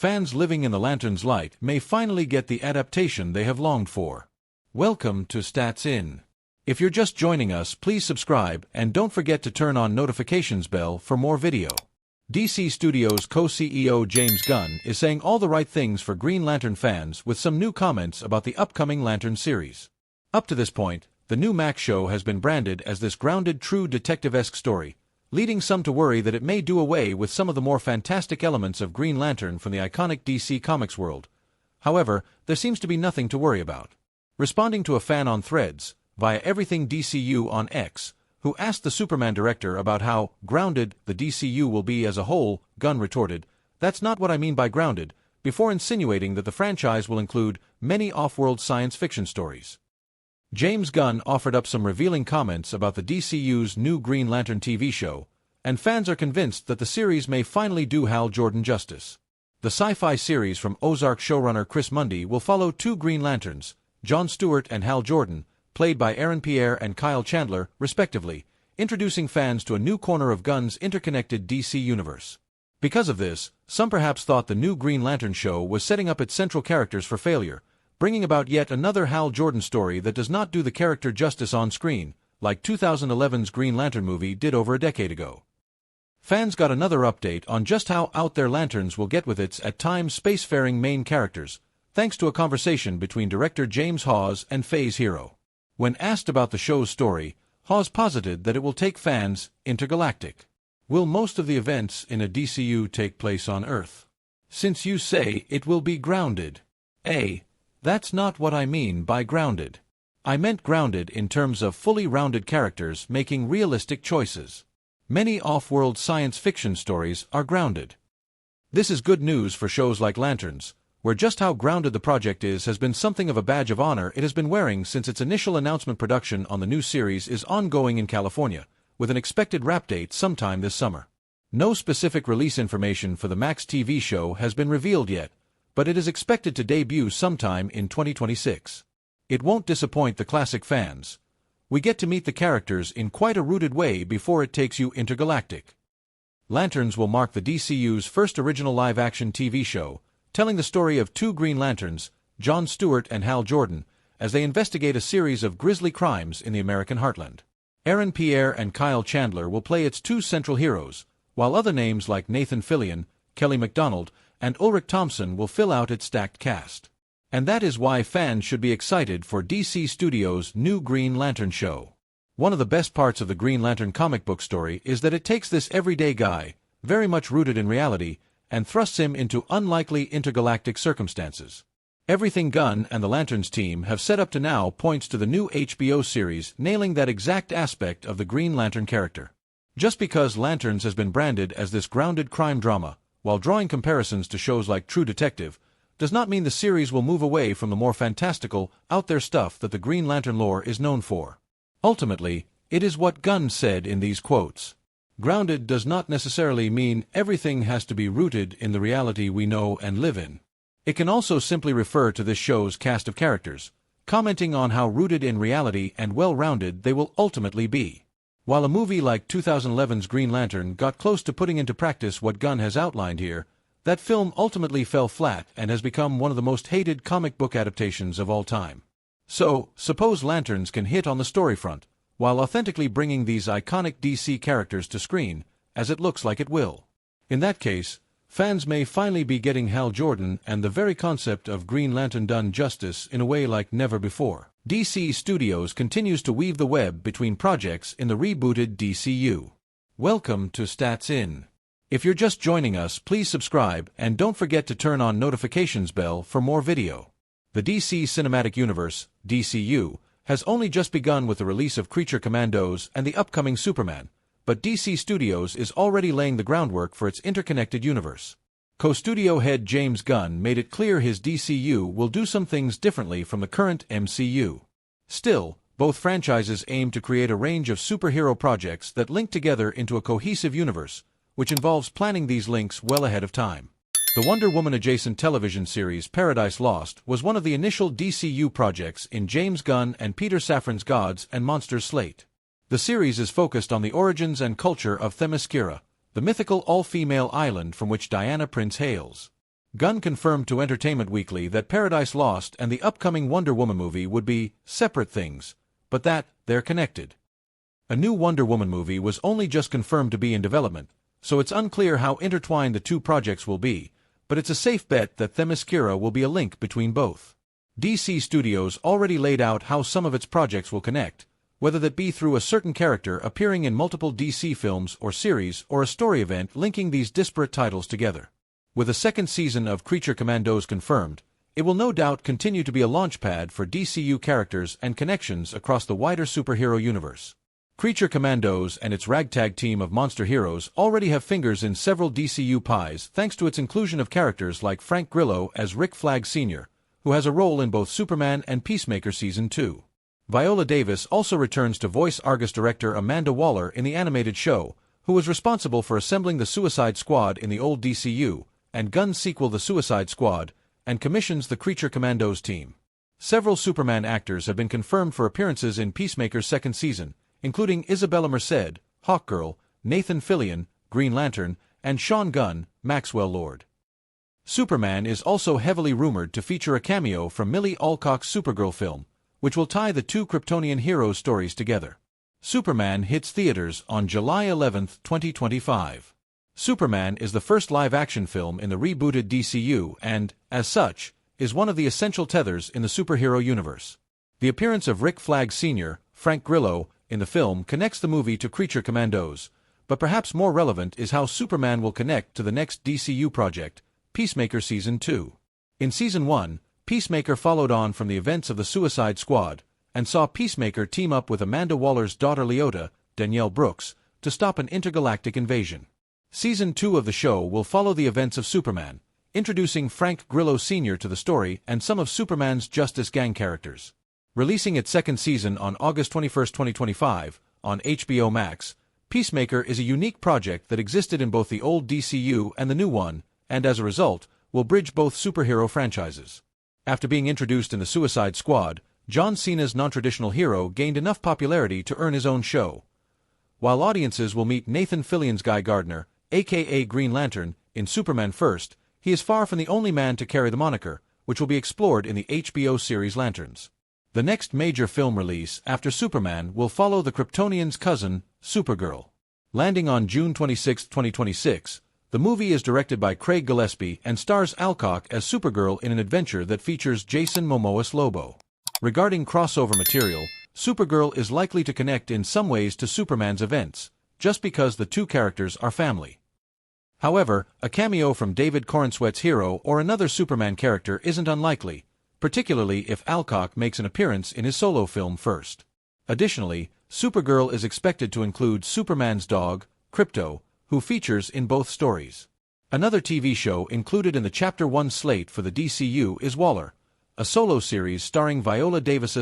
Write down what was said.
fans living in the Lantern's light may finally get the adaptation they have longed for. Welcome to Stats In. If you're just joining us, please subscribe and don't forget to turn on notifications bell for more video. DC Studios co-CEO James Gunn is saying all the right things for Green Lantern fans with some new comments about the upcoming Lantern series. Up to this point, the new Max show has been branded as this grounded, true detective-esque story, leading some to worry that it may do away with some of the more fantastic elements of Green Lantern from the iconic DC Comics world. However, there seems to be nothing to worry about. Responding to a fan on Threads, via Everything DCU on X, who asked the Superman director about how grounded the DCU will be as a whole, Gunn retorted, "That's not what I mean by grounded," before insinuating that the franchise will include many off-world science fiction stories. James Gunn offered up some revealing comments about the DCU's new Green Lantern TV show, and fans are convinced that the series may finally do Hal Jordan justice. The sci-fi series from Ozark showrunner Chris Mundy will follow two Green Lanterns, John Stewart and Hal Jordan, played by Aaron Pierre and Kyle Chandler, respectively, introducing fans to a new corner of Gunn's interconnected DC universe. Because of this, some perhaps thought the new Green Lantern show was setting up its central characters for failure, bringing about yet another Hal Jordan story that does not do the character justice on screen, like 2011's Green Lantern movie did over a decade ago. Fans got another update on just how out there Lanterns will get with its, at times, spacefaring main characters, thanks to a conversation between director James Hawes and Phase Hero. When asked about the show's story, Hawes posited that it will take fans intergalactic. Will most of the events in a DCU take place on Earth? Since you say it will be grounded. That's not what I mean by grounded. I meant grounded in terms of fully rounded characters making realistic choices. Many off-world science fiction stories are grounded. This is good news for shows like Lanterns, where just how grounded the project is has been something of a badge of honor it has been wearing since its initial announcement. Production on the new series is ongoing in California, with an expected wrap date sometime this summer. No specific release information for the Max TV show has been revealed yet, but it is expected to debut sometime in 2026. It won't disappoint the classic fans. We get to meet the characters in quite a rooted way before it takes you intergalactic. Lanterns will mark the DCU's first original live-action TV show, telling the story of two Green Lanterns, John Stewart and Hal Jordan, as they investigate a series of grisly crimes in the American heartland. Aaron Pierre and Kyle Chandler will play its two central heroes, while other names like Nathan Fillion, Kelly MacDonald, and Ulrich Thompson will fill out its stacked cast. And that is why fans should be excited for DC Studios' new Green Lantern show. One of the best parts of the Green Lantern comic book story is that it takes this everyday guy, very much rooted in reality, and thrusts him into unlikely intergalactic circumstances. Everything Gunn and the Lanterns team have set up to now points to the new HBO series nailing that exact aspect of the Green Lantern character. Just because Lanterns has been branded as this grounded crime drama, while drawing comparisons to shows like True Detective, does not mean the series will move away from the more fantastical, out-there stuff that the Green Lantern lore is known for. Ultimately, it is what Gunn said in these quotes. Grounded does not necessarily mean everything has to be rooted in the reality we know and live in. It can also simply refer to this show's cast of characters, commenting on how rooted in reality and well-rounded they will ultimately be. While a movie like 2011's Green Lantern got close to putting into practice what Gunn has outlined here, that film ultimately fell flat and has become one of the most hated comic book adaptations of all time. So, suppose Lanterns can hit on the story front, while authentically bringing these iconic DC characters to screen, as it looks like it will. In that case, fans may finally be getting Hal Jordan and the very concept of Green Lantern done justice in a way like never before. DC Studios continues to weave the web between projects in the rebooted DCU. Welcome to Stats In. If you're just joining us, please subscribe and don't forget to turn on notifications bell for more video. The DC Cinematic Universe, DCU, has only just begun with the release of Creature Commandos and the upcoming Superman, but DC Studios is already laying the groundwork for its interconnected universe. Co-studio head James Gunn made it clear his DCU will do some things differently from the current MCU. Still, both franchises aim to create a range of superhero projects that link together into a cohesive universe, which involves planning these links well ahead of time. The Wonder Woman-adjacent television series Paradise Lost was one of the initial DCU projects in James Gunn and Peter Safran's Gods and Monsters slate. The series is focused on the origins and culture of Themyscira, the mythical all-female island from which Diana Prince hails. Gunn confirmed to Entertainment Weekly that Paradise Lost and the upcoming Wonder Woman movie would be separate things, but that they're connected. A new Wonder Woman movie was only just confirmed to be in development, so it's unclear how intertwined the two projects will be, but it's a safe bet that Themyscira will be a link between both. DC Studios already laid out how some of its projects will connect, whether that be through a certain character appearing in multiple DC films or series or a story event linking these disparate titles together. With a second season of Creature Commandos confirmed, it will no doubt continue to be a launchpad for DCU characters and connections across the wider superhero universe. Creature Commandos and its ragtag team of monster heroes already have fingers in several DCU pies thanks to its inclusion of characters like Frank Grillo as Rick Flag Sr., who has a role in both Superman and Peacemaker Season 2. Viola Davis also returns to voice Argus director Amanda Waller in the animated show, who was responsible for assembling the Suicide Squad in the old DCU, and Gunn's sequel The Suicide Squad, and commissions the Creature Commandos team. Several Superman actors have been confirmed for appearances in Peacemaker's second season, including Isabella Merced, Hawkgirl, Nathan Fillion, Green Lantern, and Sean Gunn, Maxwell Lord. Superman is also heavily rumored to feature a cameo from Millie Alcock's Supergirl film, which will tie the two Kryptonian heroes' stories together. Superman hits theaters on July 11, 2025. Superman is the first live-action film in the rebooted DCU and, as such, is one of the essential tethers in the superhero universe. The appearance of Rick Flag Sr., Frank Grillo, in the film connects the movie to Creature Commandos, but perhaps more relevant is how Superman will connect to the next DCU project, Peacemaker Season 2. In Season 1, Peacemaker followed on from the events of the Suicide Squad, and saw Peacemaker team up with Amanda Waller's daughter Leota, Danielle Brooks, to stop an intergalactic invasion. Season 2 of the show will follow the events of Superman, introducing Frank Grillo Sr. to the story and some of Superman's Justice Gang characters. Releasing its second season on August 21, 2025, on HBO Max, Peacemaker is a unique project that existed in both the old DCU and the new one, and as a result, will bridge both superhero franchises. After being introduced in the Suicide Squad, John Cena's non-traditional hero gained enough popularity to earn his own show. While audiences will meet Nathan Fillion's Guy Gardner, aka Green Lantern, in Superman First, he is far from the only man to carry the moniker, which will be explored in the HBO series Lanterns. The next major film release after Superman will follow the Kryptonian's cousin, Supergirl. Landing on June 26, 2026, the movie is directed by Craig Gillespie and stars Alcock as Supergirl in an adventure that features Jason Momoa's Lobo. Regarding crossover material, Supergirl is likely to connect in some ways to Superman's events, just because the two characters are family. However, a cameo from David Corenswet's hero or another Superman character isn't unlikely, particularly if Alcock makes an appearance in his solo film first. Additionally, Supergirl is expected to include Superman's dog, Krypto, who features in both stories. Another TV show included in the Chapter 1 slate for the DCU is Waller, a solo series starring Viola Davis's